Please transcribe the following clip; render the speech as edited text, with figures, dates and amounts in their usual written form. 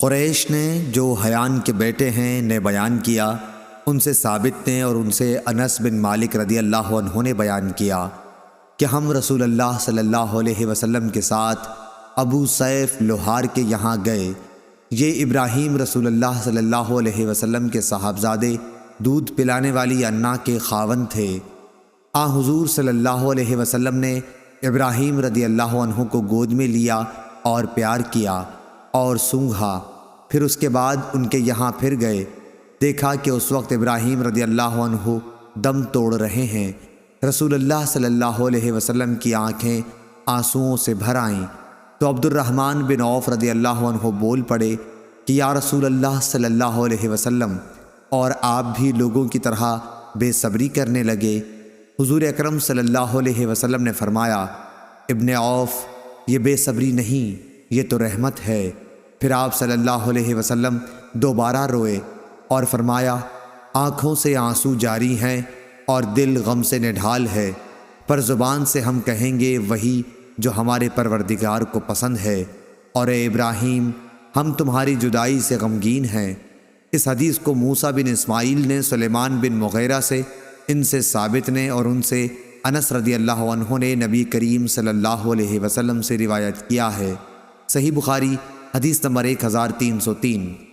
قریش نے جو حیان کے بیٹے ہیں نے بیان کیا، ان سے ثابت نے اور ان سے انس بن مالک رضی اللہ عنہ نے بیان کیا کہ ہم رسول اللہ صلی اللہ علیہ وسلم کے ساتھ ابو سیف لوہار کے یہاں گئے۔ یہ ابراہیم رسول اللہ صلی اللہ علیہ وسلم کے صاحبزادے دودھ پلانے والی انا کے خاوند تھے۔ حضور صلی اللہ علیہ وسلم نے ابراہیم رضی اللہ عنہ کو گود میں لیا اور پیار کیا اور سونگھا، پھر اس کے بعد ان کے یہاں پھر گئے۔ دیکھا کہ اس وقت ابراہیم رضی اللہ عنہ دم توڑ رہے ہیں۔ رسول اللہ صلی اللہ علیہ وسلم کی آنکھیں آنسوؤں سے بھر آئیں تو عبد الرحمن بن عوف رضی اللہ عنہ بول پڑے کہ یا رسول اللہ صلی اللہ علیہ وسلم، اور آپ بھی لوگوں کی طرح بے صبری کرنے لگے۔ حضور اکرم صلی اللہ علیہ وسلم نے فرمایا، ابن عوف، یہ بے صبری نہیں، یہ تو رحمت ہے۔ پھر آپ صلی اللہ علیہ وسلم دوبارہ روئے اور فرمایا، آنکھوں سے آنسو جاری ہیں اور دل غم سے نڈھال ہے، پر زبان سے ہم کہیں گے وہی جو ہمارے پروردگار کو پسند ہے، اور اے ابراہیم، ہم تمہاری جدائی سے غمگین ہیں۔ اس حدیث کو موسیٰ بن اسماعیل نے سلیمان بن مغیرہ سے، ان سے ثابت نے اور ان سے انس رضی اللہ عنہ نے نبی کریم صلی اللہ علیہ وسلم سے روایت کیا ہے۔ صحیح بخاری حدیث نمبر 1303۔